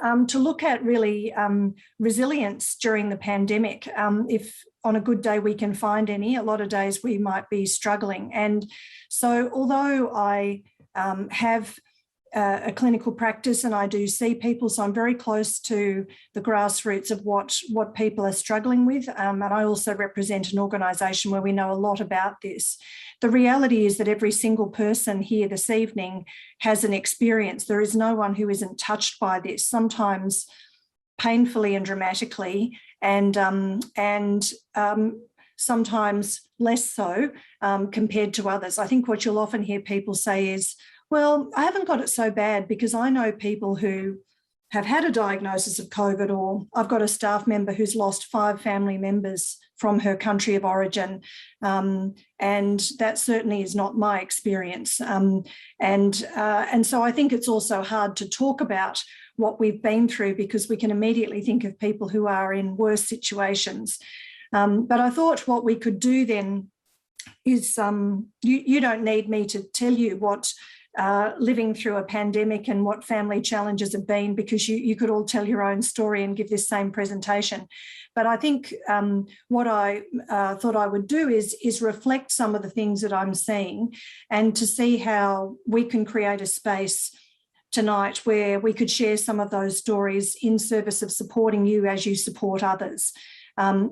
to look at really resilience during the pandemic. If on a good day we can find any, a lot of days we might be struggling. And so although I have a clinical practice and I do see people, so I'm very close to the grassroots of what people are struggling with. And I also represent an organisation where we know a lot about this. The reality is that every single person here this evening has an experience. There is no one who isn't touched by this, sometimes painfully and dramatically, and sometimes less so compared to others. I think what you'll often hear people say is, well, I haven't got it so bad because I know people who have had a diagnosis of COVID, or I've got a staff member who's lost 5 family members from her country of origin. And that certainly is not my experience. And so I think it's also hard to talk about what we've been through because we can immediately think of people who are in worse situations. But I thought what we could do then is you don't need me to tell you what living through a pandemic and what family challenges have been, because you could all tell your own story and give this same presentation. But I think what I thought I would do is reflect some of the things that I'm seeing and to see how we can create a space tonight where we could share some of those stories in service of supporting you as you support others.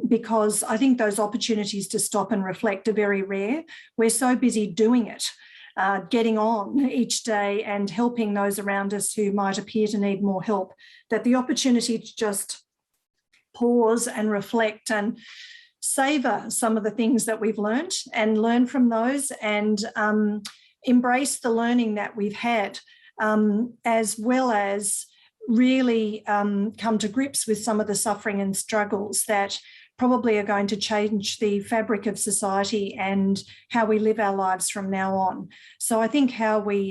Because I think those opportunities to stop and reflect are very rare. We're so busy doing it, getting on each day and helping those around us who might appear to need more help, that the opportunity to just pause and reflect and savour some of the things that we've learned and learn from those and embrace the learning that we've had, as well as really come to grips with some of the suffering and struggles that probably are going to change the fabric of society and how we live our lives from now on. So I think how we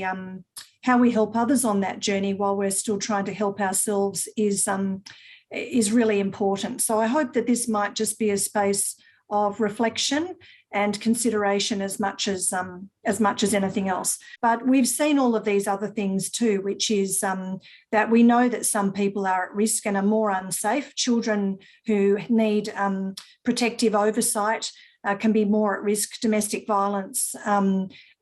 help others on that journey while we're still trying to help ourselves is really important. So I hope that this might just be a space of reflection and consideration as much as anything else. But we've seen all of these other things too, which is that we know that some people are at risk and are more unsafe. Children who need protective oversight can be more at risk. Domestic violence,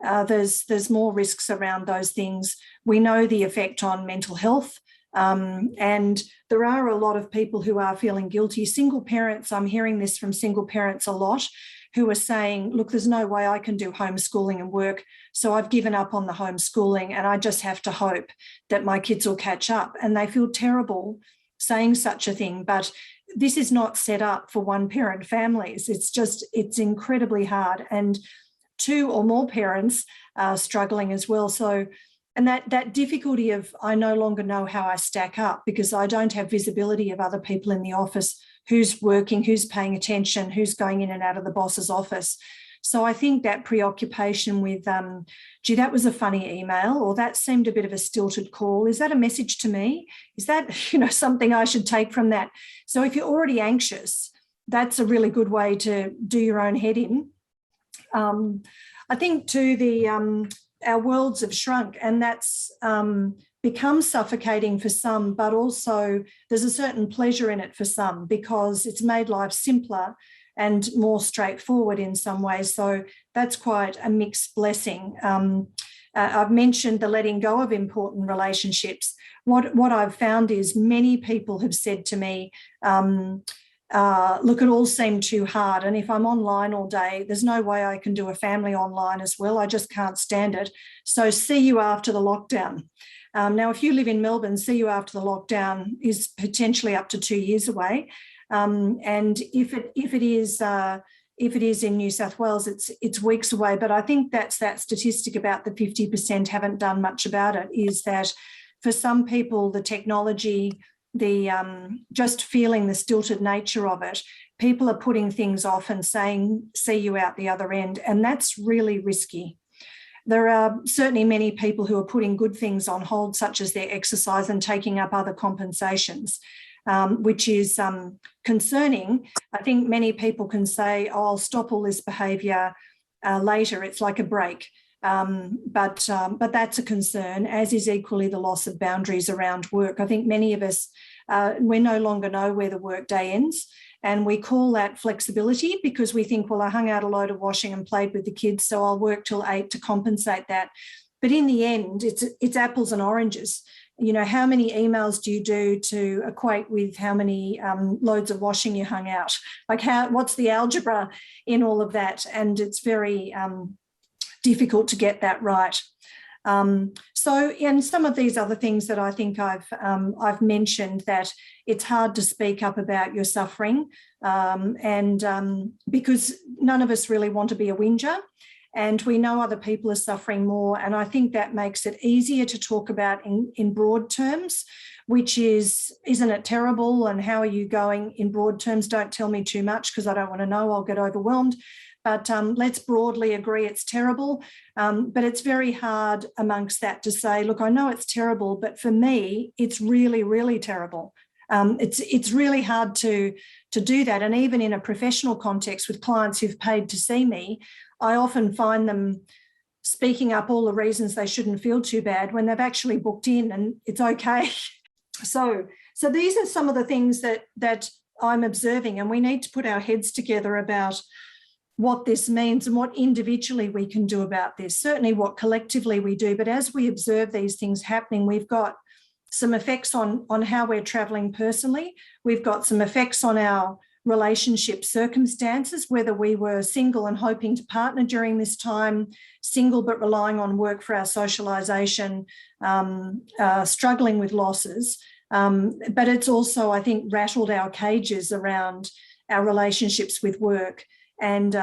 there's more risks around those things. We know the effect on mental health. And there are a lot of people who are feeling guilty. Single parents, I'm hearing this from single parents a lot, who are saying, look, there's no way I can do homeschooling and work, so I've given up on the homeschooling and I just have to hope that my kids will catch up. And they feel terrible saying such a thing, but this is not set up for one-parent families. It's incredibly hard. And 2 or more parents are struggling as well. So, and that difficulty of I no longer know how I stack up because I don't have visibility of other people in the office, who's working, who's paying attention, who's going in and out of the boss's office. So I think that preoccupation with, gee, that was a funny email, or that seemed a bit of a stilted call. Is that a message to me? Is that, something I should take from that? So if you're already anxious, that's a really good way to do your own head in. I think too, our worlds have shrunk, and that's become suffocating for some, but also there's a certain pleasure in it for some because it's made life simpler and more straightforward in some ways. So that's quite a mixed blessing. I've mentioned the letting go of important relationships. What I've found is many people have said to me, look, it all seemed too hard. And if I'm online all day, there's no way I can do a family online as well. I just can't stand it. So see you after the lockdown. Now, if you live in Melbourne, see you after the lockdown is potentially up to 2 years away. And if it is in New South Wales, it's weeks away. But I think that's that statistic about the 50% haven't done much about it, is that for some people, the technology, the just feeling the stilted nature of it, people are putting things off and saying, see you out the other end. And that's really risky. There are certainly many people who are putting good things on hold, such as their exercise and taking up other compensations, which is concerning. I think many people can say, oh, I'll stop all this behaviour later. It's like a break. But that's a concern, as is equally the loss of boundaries around work. I think many of us, we no longer know where the workday ends. And we call that flexibility because we think, well, I hung out a load of washing and played with the kids, so I'll work till 8 to compensate that. But in the end, it's apples and oranges. You know, how many emails do you do to equate with how many loads of washing you hung out? Like, what's the algebra in all of that? And it's very difficult to get that right. So, and some of these other things that I think I've mentioned, that it's hard to speak up about your suffering, and because none of us really want to be a whinger, and we know other people are suffering more. And I think that makes it easier to talk about in broad terms, which is, isn't it terrible? And how are you going in broad terms? Don't tell me too much because I don't want to know. I'll get overwhelmed. But let's broadly agree it's terrible. But it's very hard amongst that to say, look, I know it's terrible, but for me, it's really, really terrible. It's really hard to do that. And even in a professional context with clients who've paid to see me, I often find them speaking up all the reasons they shouldn't feel too bad when they've actually booked in and it's okay. So these are some of the things that I'm observing, and we need to put our heads together about what this means and what individually we can do about this, certainly what collectively we do. But as we observe these things happening, we've got some effects on how we're travelling personally. We've got some effects on our relationship circumstances, whether we were single and hoping to partner during this time, single but relying on work for our socialisation, struggling with losses. But it's also, I think, rattled our cages around our relationships with work and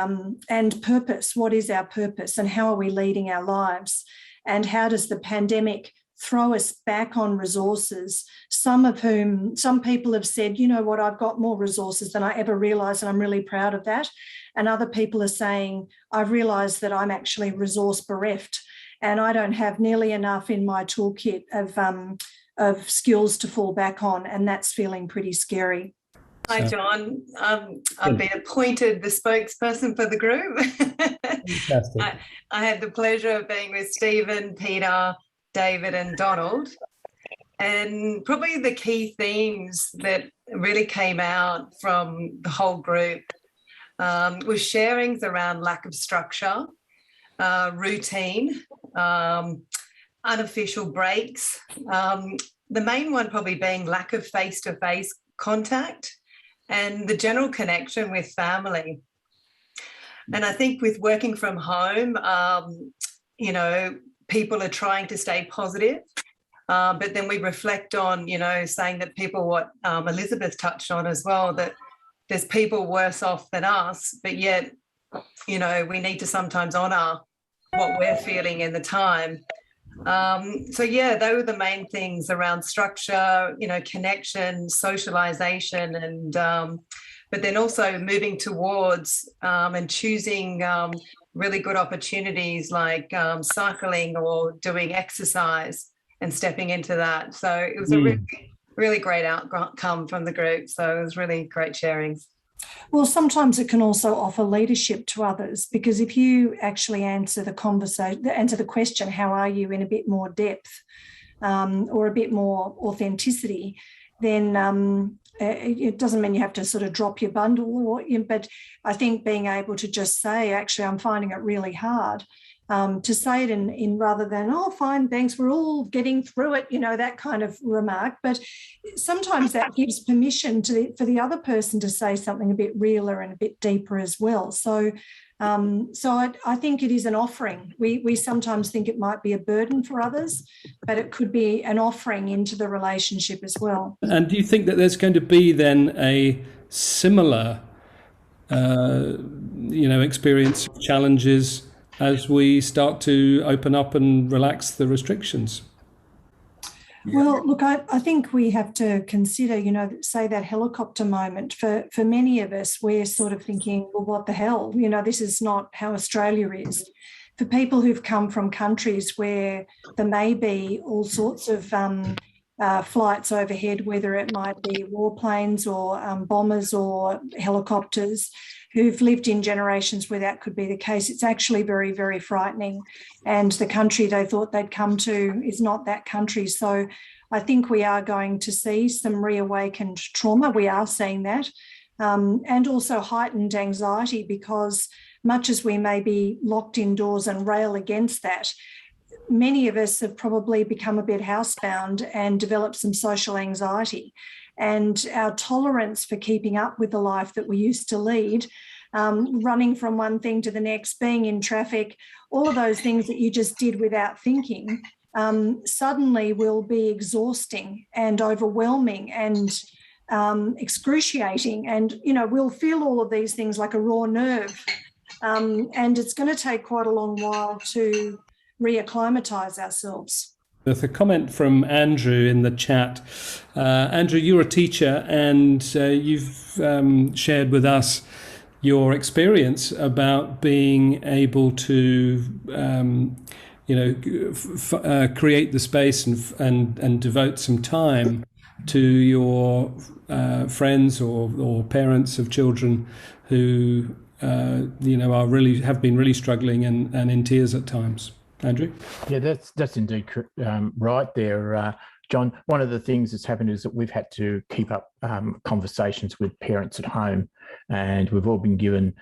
purpose. What is our purpose and how are we leading our lives? And how does the pandemic throw us back on resources, some people have said, you know what, I've got more resources than I ever realised, and I'm really proud of that. And other people are saying, I've realised that I'm actually resource bereft and I don't have nearly enough in my toolkit of skills to fall back on, and that's feeling pretty scary. Hi, John. I've been appointed the spokesperson for the group. Fantastic. I had the pleasure of being with Stephen, Peter, David and Donald, and probably the key themes that really came out from the whole group was sharings around lack of structure, routine, unofficial breaks, the main one probably being lack of face-to-face contact and the general connection with family. And I think with working from home, you know, people are trying to stay positive, but then we reflect on, you know, saying that people, what Elisabeth touched on as well, that there's people worse off than us, but yet, you know, we need to sometimes honour what we're feeling in the time. So, yeah, those were the main things around structure, you know, connection, socialisation, and but then also moving towards and choosing really good opportunities like cycling or doing exercise and stepping into that. So it was a really, really great outcome from the group. So it was really great sharings. Well, sometimes it can also offer leadership to others, because if you actually answer the question, how are you, in a bit more depth or a bit more authenticity, then it doesn't mean you have to sort of drop your bundle, but I think being able to just say, actually, I'm finding it really hard, to say it in rather than, oh, fine, thanks, we're all getting through it, you know, that kind of remark. But sometimes that gives permission for the other person to say something a bit realer and a bit deeper as well. So I think it is an offering. We sometimes think it might be a burden for others, but it could be an offering into the relationship as well. And do you think that there's going to be then a similar, experience of challenges as we start to open up and relax the restrictions? Well, look, I think we have to consider, you know, say that helicopter moment. For many of us, we're sort of thinking, well, what the hell? You know, this is not how Australia is. For people who've come from countries where there may be all sorts of flights overhead, whether it might be warplanes or bombers or helicopters, who've lived in generations where that could be the case. It's actually very, very frightening. And the country they thought they'd come to is not that country. So I think we are going to see some reawakened trauma. We are seeing that. And also heightened anxiety, because much as we may be locked indoors and rail against that, many of us have probably become a bit housebound and developed some social anxiety. And our tolerance for keeping up with the life that we used to lead, running from one thing to the next, being in traffic, all of those things that you just did without thinking, suddenly will be exhausting and overwhelming and excruciating. And, we'll feel all of these things like a raw nerve. And it's going to take quite a long while to reacclimatise ourselves. There's a comment from Andrew in the chat. Andrew, you're a teacher, and you've shared with us your experience about being able to create the space and devote some time to your friends or parents of children who have been really struggling and in tears at times. Andrew? Yeah, that's indeed right there, John. One of the things that's happened is that we've had to keep up conversations with parents at home, and we've all been given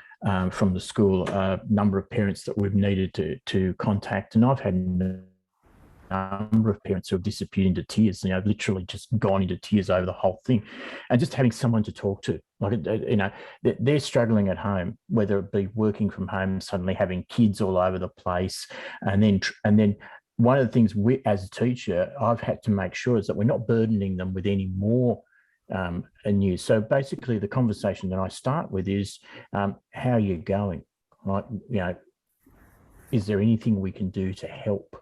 from the school a number of parents that we've needed to contact, and I've had a number of parents who have disappeared into tears, literally just gone into tears over the whole thing. And just having someone to talk to, they're struggling at home, whether it be working from home, suddenly having kids all over the place. And then one of the things as a teacher, I've had to make sure is that we're not burdening them with any more news. So basically the conversation that I start with is, how are you going? Right? Is there anything we can do to help?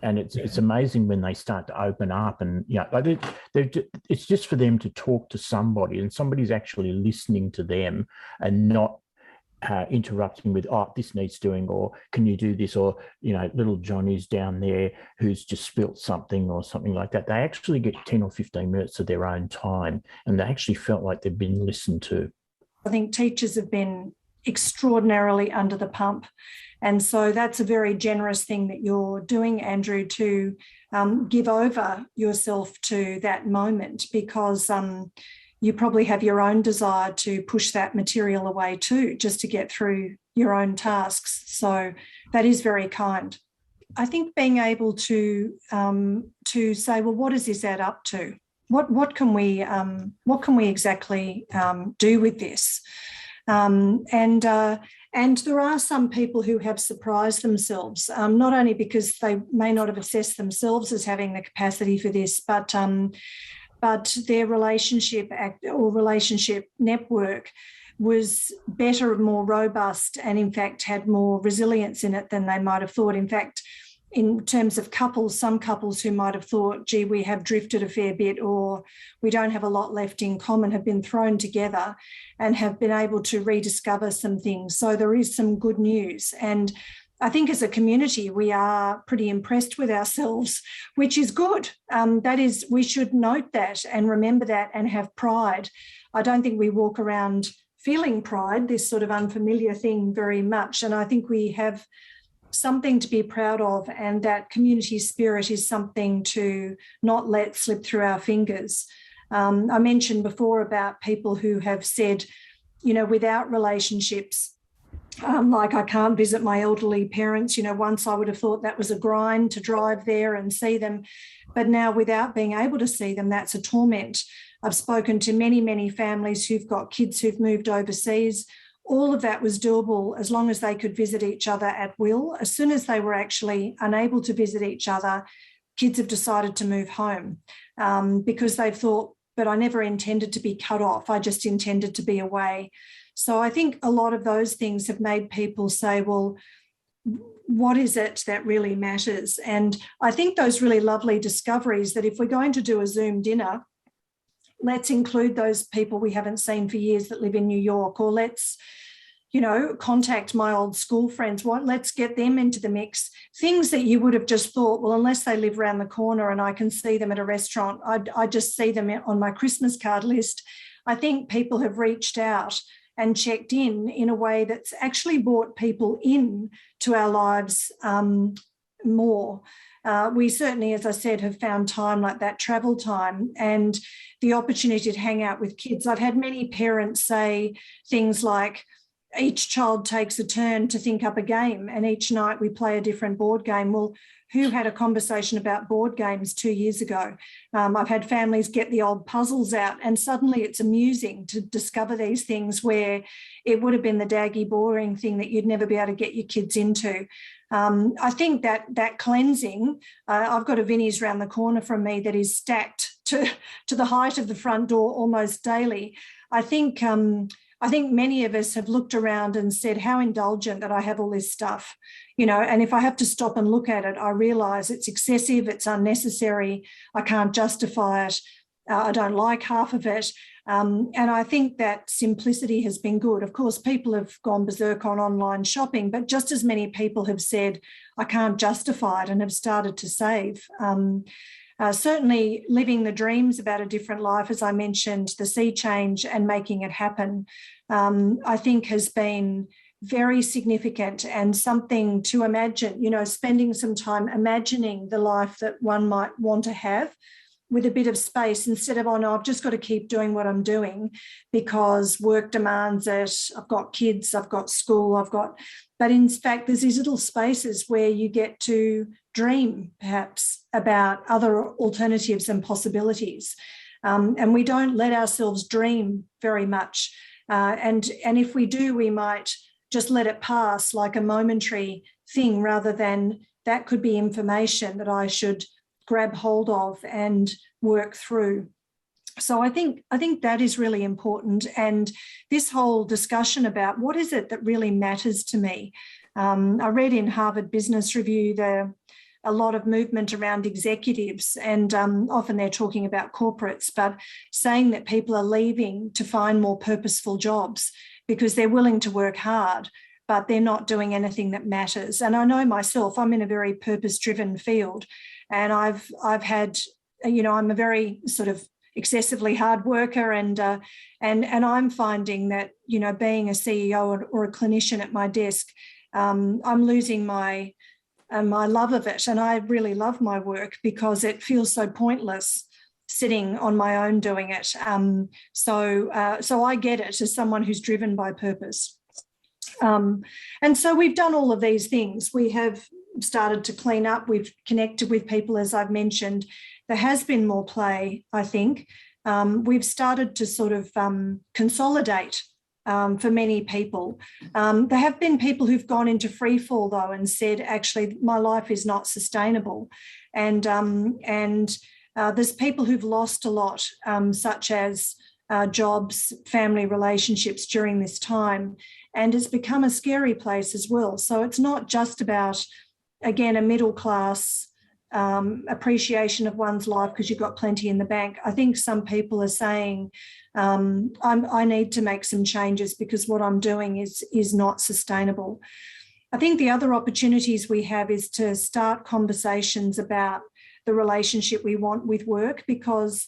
And it's amazing when they start to open up, and it's just for them to talk to somebody, and somebody's actually listening to them and not interrupting with, oh, this needs doing, or can you do this, or little Johnny's down there who's just spilt something or something like that. They actually get 10 or 15 minutes of their own time, and they actually felt like they've been listened to. I think teachers have been extraordinarily under the pump. And so that's a very generous thing that you're doing, Andrew, to give over yourself to that moment, because you probably have your own desire to push that material away too, just to get through your own tasks. So that is very kind. I think being able to say, well, what does this add up to? What can we exactly do with this? And there are some people who have surprised themselves, not only because they may not have assessed themselves as having the capacity for this, but their relationship network was better, more robust, and in fact had more resilience in it than they might have thought. In fact, in terms of couples, some couples who might have thought, gee, we have drifted a fair bit, or we don't have a lot left in common, have been thrown together and have been able to rediscover some things. So there is some good news. And I think as a community, we are pretty impressed with ourselves, which is good. That is, we should note that and remember that and have pride. I don't think we walk around feeling pride, this sort of unfamiliar thing, very much. And I think we have something to be proud of, and that community spirit is something to not let slip through our fingers. I mentioned before about people who have said, without relationships, like I can't visit my elderly parents. Once I would have thought that was a grind to drive there and see them, but now without being able to see them, that's a torment. I've spoken to many, many families who've got kids who've moved overseas. All of that was doable as long as they could visit each other at will. As soon as they were actually unable to visit each other, kids have decided to move home because they've thought, but I never intended to be cut off. I just intended to be away. So I think a lot of those things have made people say, well, what is it that really matters? And I think those really lovely discoveries that if we're going to do a Zoom dinner, let's include those people we haven't seen for years that live in New York, or let's, contact my old school friends. Let's get them into the mix. Things that you would have just thought, well, unless they live around the corner and I can see them at a restaurant, I just see them on my Christmas card list. I think people have reached out and checked in a way that's actually brought people in to our lives more. We certainly, as I said, have found time like that, travel time, and the opportunity to hang out with kids. I've had many parents say things like, each child takes a turn to think up a game, and each night we play a different board game. Well, who had a conversation about board games 2 years ago? I've had families get the old puzzles out, and suddenly it's amusing to discover these things where it would have been the daggy, boring thing that you'd never be able to get your kids into. I think that cleansing, I've got a Vinnie's around the corner from me that is stacked to the height of the front door almost daily. I think many of us have looked around and said, how indulgent that I have all this stuff, and if I have to stop and look at it, I realise it's excessive, it's unnecessary, I can't justify it, I don't like half of it. And I think that simplicity has been good. Of course, people have gone berserk on online shopping, but just as many people have said, I can't justify it, and have started to save. Certainly living the dreams about a different life, as I mentioned, the sea change and making it happen, I think has been very significant, and something to imagine, spending some time imagining the life that one might want to have with a bit of space, instead of, oh no, I've just got to keep doing what I'm doing because work demands it, I've got kids, I've got school, but in fact, there's these little spaces where you get to dream perhaps about other alternatives and possibilities. And we don't let ourselves dream very much. And if we do, we might just let it pass like a momentary thing, rather than that could be information that I should grab hold of and work through. So I think that is really important. And this whole discussion about what is it that really matters to me. I read in Harvard Business Review a lot of movement around executives, and often they're talking about corporates, but saying that people are leaving to find more purposeful jobs because they're willing to work hard, but they're not doing anything that matters. And I know myself, I'm in a very purpose-driven field, and I've had, I'm a very sort of excessively hard worker, and I'm finding that, being a CEO or a clinician at my desk, I'm losing my love of it. And I really love my work because it feels so pointless sitting on my own doing it. So I get it as someone who's driven by purpose. And so we've done all of these things. We have started to clean up. We've connected with people, as I've mentioned. There has been more play, I think. We've started to sort of consolidate for many people. There have been people who've gone into free fall, though, and said, actually, my life is not sustainable. And there's people who've lost a lot, such as jobs, family relationships during this time. And it's become a scary place as well. So it's not just about, again, a middle class appreciation of one's life because you've got plenty in the bank. I think some people are saying, I need to make some changes because what I'm doing is not sustainable. I think the other opportunities we have is to start conversations about the relationship we want with work, because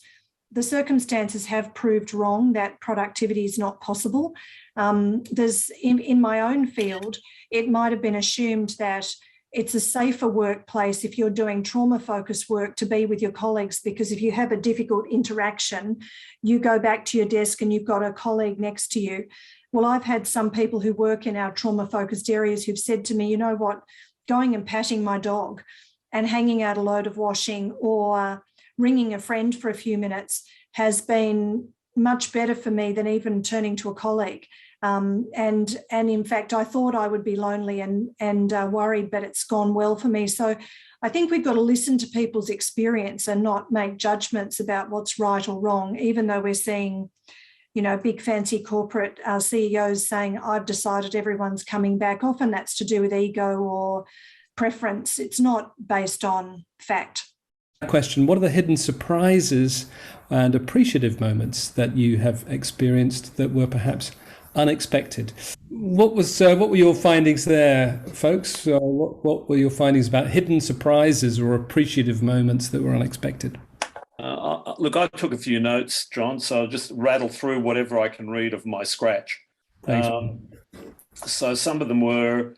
the circumstances have proved wrong that productivity is not possible. There's in my own field, it might have been assumed that it's a safer workplace if you're doing trauma-focused work to be with your colleagues, because if you have a difficult interaction, you go back to your desk and you've got a colleague next to you. Well, I've had some people who work in our trauma-focused areas who've said to me, you know what, going and patting my dog and hanging out a load of washing or ringing a friend for a few minutes has been much better for me than even turning to a colleague. And in fact, I thought I would be lonely and worried, but it's gone well for me. So I think we've got to listen to people's experience and not make judgments about what's right or wrong, even though we're seeing, big fancy corporate CEOs saying, I've decided everyone's coming back. Often that's to do with ego or preference. It's not based on fact. Question: what are the hidden surprises and appreciative moments that you have experienced that were perhaps unexpected? What were your findings there, folks? What were your findings about hidden surprises or appreciative moments that were unexpected? Look, I took a few notes, John, so I'll just rattle through whatever I can read of my scratch. Thanks. So some of them were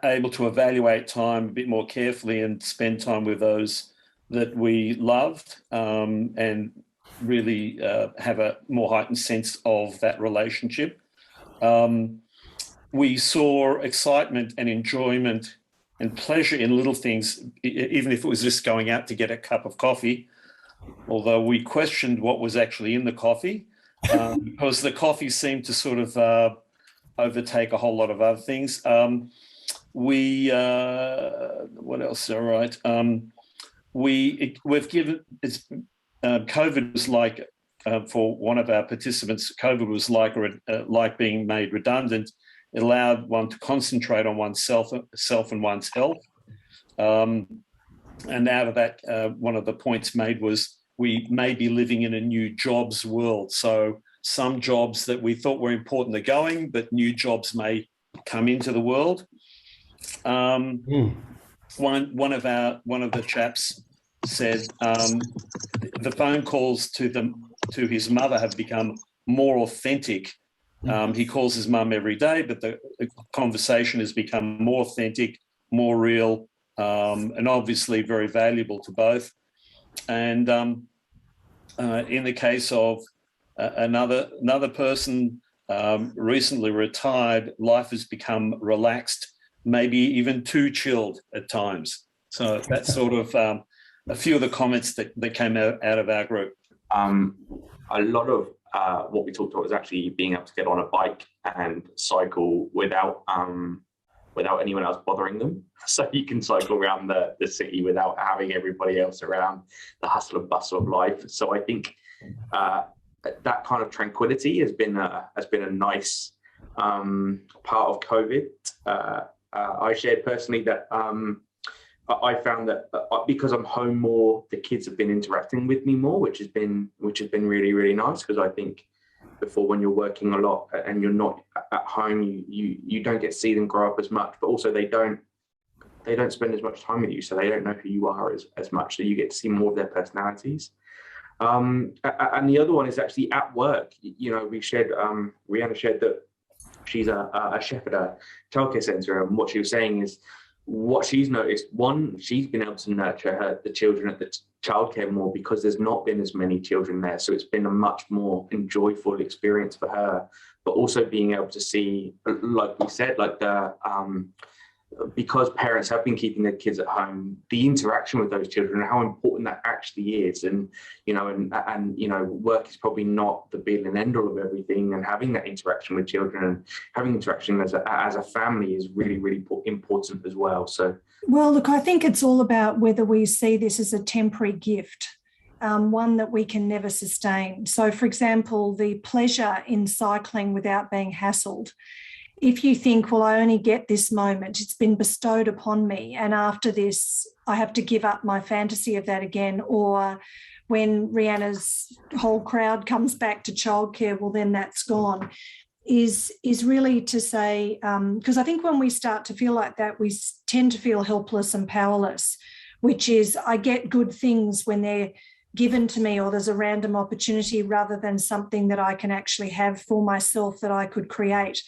able to evaluate time a bit more carefully and spend time with those that we loved, and really have a more heightened sense of that relationship. We saw excitement and enjoyment and pleasure in little things, even if it was just going out to get a cup of coffee, although we questioned what was actually in the coffee, because the coffee seemed to sort of overtake a whole lot of other things. What else? All right. We've given, COVID was like, for one of our participants, COVID was like being made redundant. It allowed one to concentrate on oneself and one's health. And out of that, one of the points made was we may be living in a new jobs world. So some jobs that we thought were important are going, but new jobs may come into the world. One of the chaps said the phone calls to his mother have become more authentic. He calls his mum every day, but the conversation has become more authentic, more real, and obviously very valuable to both. And in the case of another person recently retired, life has become relaxed, maybe even too chilled at times. So that's sort of a few of the comments that came out of our group. A lot of what we talked about was actually being able to get on a bike and cycle without anyone else bothering them. So you can cycle around the city without having everybody else around, the hustle and bustle of life. So I think that kind of tranquility has been a nice part of COVID. I shared personally that I found that because I'm home more, the kids have been interacting with me more, which has been really, really nice, because I think before, when you're working a lot and you're not at home, you don't get to see them grow up as much, but also they don't spend as much time with you, so they don't know who you are as much, so you get to see more of their personalities. And the other one is actually at work. You know, we shared, Rihanna shared that she's a chef at a childcare centre, and what she was saying is, what she's noticed, one, she's been able to nurture the children at the childcare more because there's not been as many children there. So it's been a much more enjoyable experience for her, but also being able to see, like we said, like because parents have been keeping their kids at home, the interaction with those children and how important that actually is. And, work is probably not the be all and end all of everything, and having that interaction with children and having interaction as a family is really, really important as well. So, well, look, I think it's all about whether we see this as a temporary gift, one that we can never sustain. So, for example, the pleasure in cycling without being hassled. If you think, well, I only get this moment, it's been bestowed upon me, and after this, I have to give up my fantasy of that again, or when Rihanna's whole crowd comes back to childcare, well, then that's gone, is really to say, because I think when we start to feel like that, we tend to feel helpless and powerless, which is I get good things when they're given to me, or there's a random opportunity, rather than something that I can actually have for myself that I could create.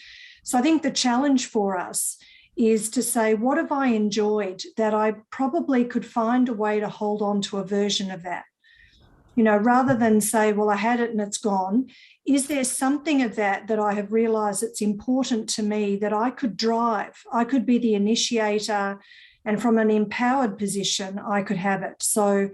So I think the challenge for us is to say, what have I enjoyed that I probably could find a way to hold on to a version of that? Rather than say, well, I had it and it's gone. Is there something of that I have realised it's important to me that I could drive? I could be the initiator, and from an empowered position, I could have it. So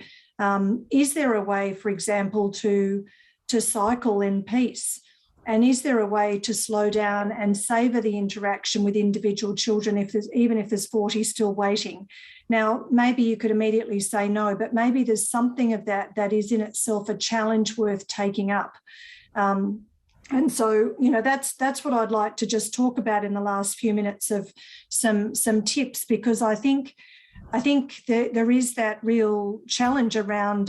is there a way, for example, to cycle in peace? And is there a way to slow down and savour the interaction with individual children, even if there's 40 still waiting? Now, maybe you could immediately say no, but maybe there's something of that is in itself a challenge worth taking up. And so, that's what I'd like to just talk about in the last few minutes of some tips, because I think there is that real challenge around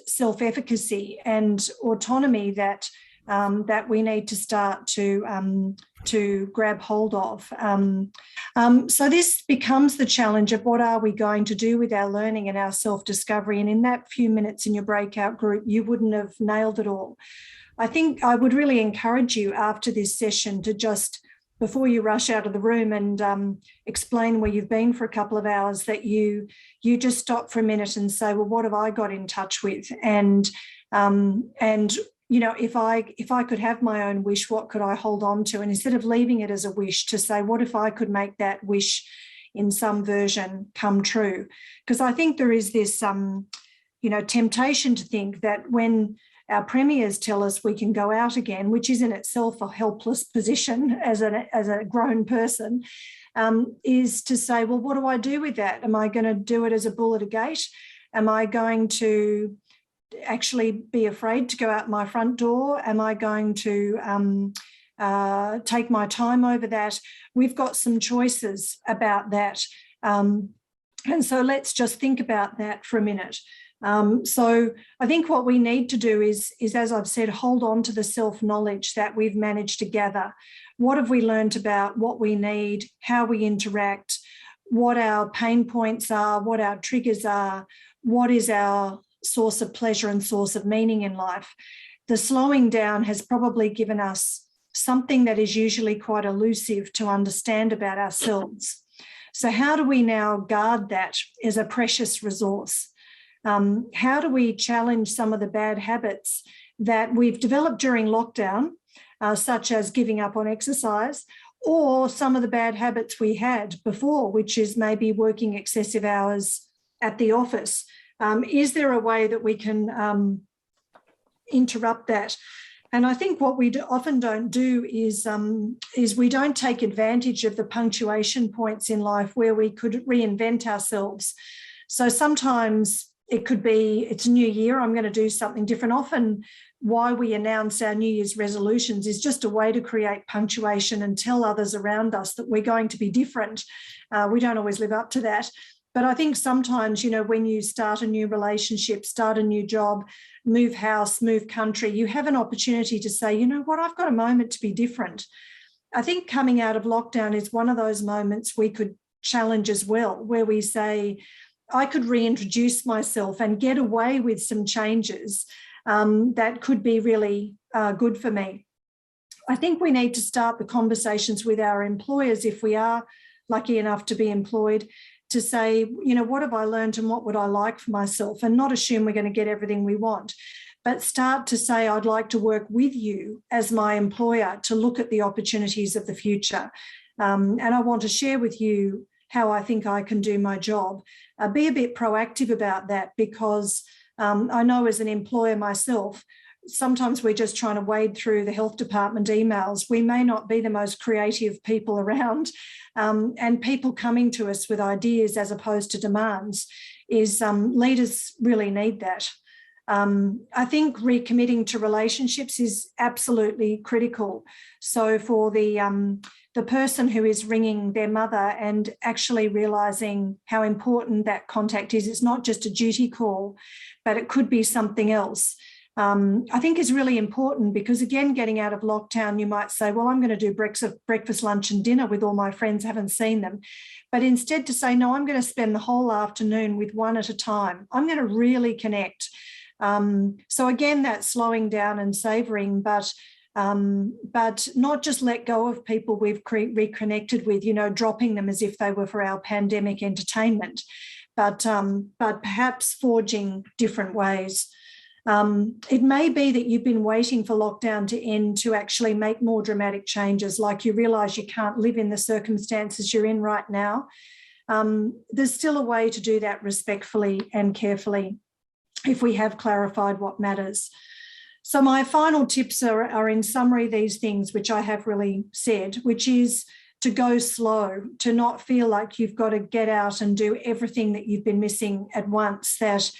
self-efficacy and autonomy that that we need to start to grab hold of. So this becomes the challenge of what are we going to do with our learning and our self-discovery. And in that few minutes in your breakout group, you wouldn't have nailed it all. I think I would really encourage you after this session to just, before you rush out of the room and explain where you've been for a couple of hours, that you just stop for a minute and say, well, what have I got in touch with? And you know, if I could have my own wish, what could I hold on to? And instead of leaving it as a wish, to say, what if I could make that wish in some version come true? Because I think there is this, you know, temptation to think that when our premiers tell us we can go out again, which is in itself a helpless position as a grown person, is to say, well, what do I do with that? Am I going to do it as a bull at a gate? Am I going to actually be afraid to go out my front door? Am I going to take my time over that? We've got some choices about that. And so let's just think about that for a minute. So I think what we need to do is, as I've said, hold on to the self-knowledge that we've managed to gather. What have we learned about what we need, how we interact, what our pain points are, what our triggers are, what is our source of pleasure and source of meaning in life? The slowing down has probably given us something that is usually quite elusive to understand about ourselves. So how do we now guard that as a precious resource? How do we challenge some of the bad habits that we've developed during lockdown, such as giving up on exercise, or some of the bad habits we had before, which is maybe working excessive hours at the office? Is there a way that we can interrupt that? And I think what we often don't do is we don't take advantage of the punctuation points in life where we could reinvent ourselves. So sometimes it could be, it's New Year, I'm going to do something different. Often why we announce our New Year's resolutions is just a way to create punctuation and tell others around us that we're going to be different. We don't always live up to that. But I think sometimes, you know, when you start a new relationship, start a new job, move house, move country, you have an opportunity to say, you know what, I've got a moment to be different. I think coming out of lockdown is one of those moments we could challenge as well, where we say, I could reintroduce myself and get away with some changes that could be really good for me. I think we need to start the conversations with our employers, if we are lucky enough to be employed, to say, you know, what have I learned and what would I like for myself? And not assume we're going to get everything we want, but start to say, I'd like to work with you as my employer to look at the opportunities of the future. And I want to share with you how I think I can do my job. Be a bit proactive about that, because I know as an employer myself, sometimes we're just trying to wade through the health department emails. We may not be the most creative people around, and people coming to us with ideas as opposed to demands is leaders really need that. I think recommitting to relationships is absolutely critical. So for the person who is ringing their mother and actually realising how important that contact is, it's not just a duty call, but it could be something else. I think is really important, because again, getting out of lockdown, you might say, well, I'm going to do breakfast, lunch and dinner with all my friends, haven't seen them. But instead to say, no, I'm going to spend the whole afternoon with one at a time. I'm going to really connect. So again, that's slowing down and savouring, but not just let go of people we've reconnected with, you know, dropping them as if they were for our pandemic entertainment, but perhaps forging different ways. It may be that you've been waiting for lockdown to end to actually make more dramatic changes, like you realise you can't live in the circumstances you're in right now. There's still a way to do that respectfully and carefully if we have clarified what matters. So my final tips are in summary these things which I have really said, which is to go slow, to not feel like you've got to get out and do everything that you've been missing at once, that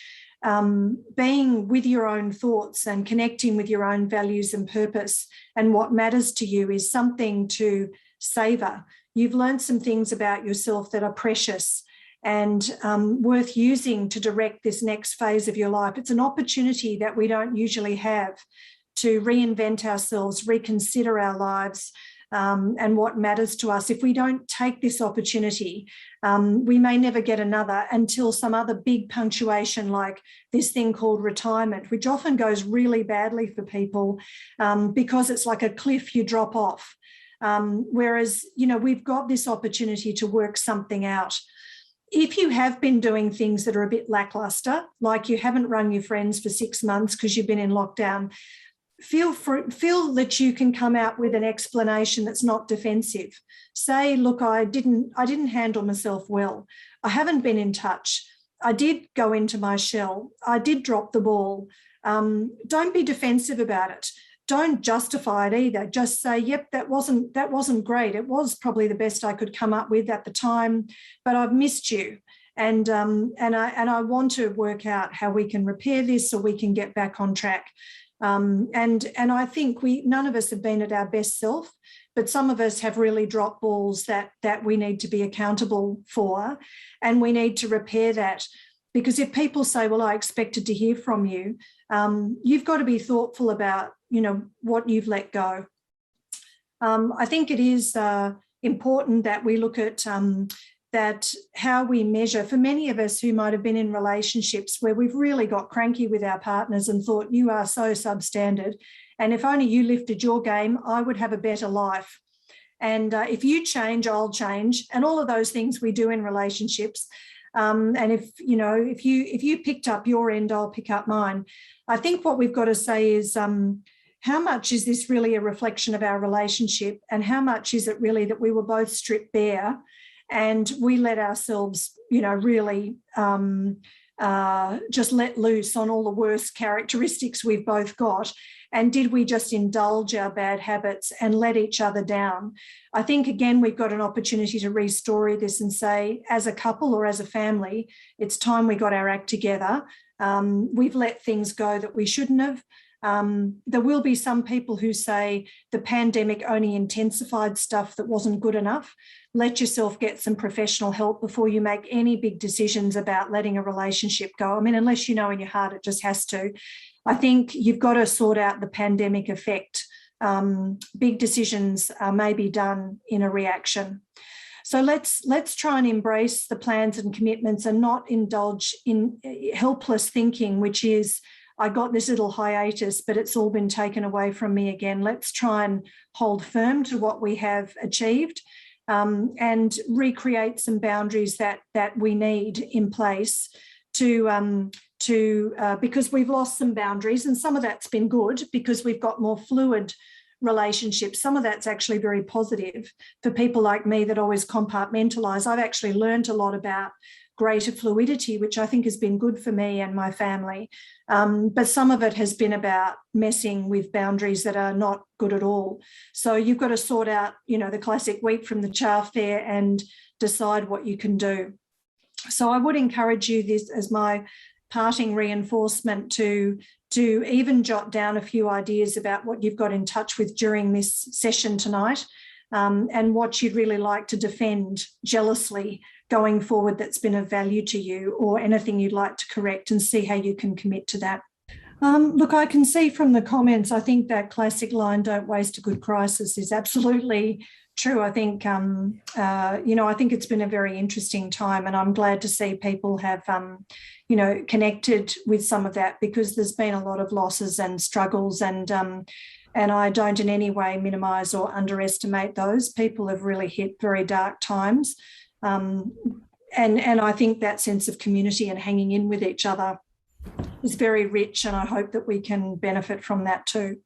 being with your own thoughts and connecting with your own values and purpose and what matters to you is something to savour. You've learned some things about yourself that are precious and worth using to direct this next phase of your life. It's an opportunity that we don't usually have to reinvent ourselves, reconsider our lives, and what matters to us. If we don't take this opportunity, we may never get another until some other big punctuation like this thing called retirement, which often goes really badly for people because it's like a cliff you drop off. Whereas, we've got this opportunity to work something out. If you have been doing things that are a bit lackluster, like you haven't rung your friends for 6 months because you've been in lockdown, feel that you can come out with an explanation that's not defensive. Say, look, I didn't handle myself well. I haven't been in touch. I did go into my shell. I did drop the ball. Don't be defensive about it. Don't justify it either. Just say, yep, that wasn't great. It was probably the best I could come up with at the time, but I've missed you. And I want to work out how we can repair this so we can get back on track. And I think none of us have been at our best self, but some of us have really dropped balls that we need to be accountable for, and we need to repair that. Because if people say, well, I expected to hear from you, you've got to be thoughtful about, what you've let go. I think it is important that we look at that how we measure. For many of us who might have been in relationships where we've really got cranky with our partners and thought, you are so substandard, and if only you lifted your game, I would have a better life. And if you change, I'll change, and all of those things we do in relationships. And if you picked up your end, I'll pick up mine. I think what we've got to say is, how much is this really a reflection of our relationship, and how much is it really that we were both stripped bare and we let ourselves, really just let loose on all the worst characteristics we've both got? And did we just indulge our bad habits and let each other down? I think, again, we've got an opportunity to re-story this and say, as a couple or as a family, it's time we got our act together. We've let things go that we shouldn't have. There will be some people who say the pandemic only intensified stuff that wasn't good enough. Let yourself get some professional help before you make any big decisions about letting a relationship go. I mean, unless you know in your heart it just has to. I think you've got to sort out the pandemic effect. Big decisions may be done in a reaction. So let's try and embrace the plans and commitments and not indulge in helpless thinking, which is, I got this little hiatus, but it's all been taken away from me again. Let's try and hold firm to what we have achieved, and recreate some boundaries that we need in place because we've lost some boundaries, and some of that's been good because we've got more fluid relationships. Some of that's actually very positive for people like me that always compartmentalise. I've actually learned a lot about greater fluidity, which I think has been good for me and my family. But some of it has been about messing with boundaries that are not good at all. So you've got to sort out, the classic wheat from the chaff there and decide what you can do. So I would encourage you, this as my parting reinforcement, to even jot down a few ideas about what you've got in touch with during this session tonight, and what you'd really like to defend jealously going forward that's been of value to you, or anything you'd like to correct, and see how you can commit to that. Look, I can see from the comments, I think that classic line, don't waste a good crisis, is absolutely true. I think, I think it's been a very interesting time, and I'm glad to see people have, connected with some of that, because there's been a lot of losses and struggles, and I don't in any way minimise or underestimate those. People have really hit very dark times. And I think that sense of community and hanging in with each other is very rich, and I hope that we can benefit from that too.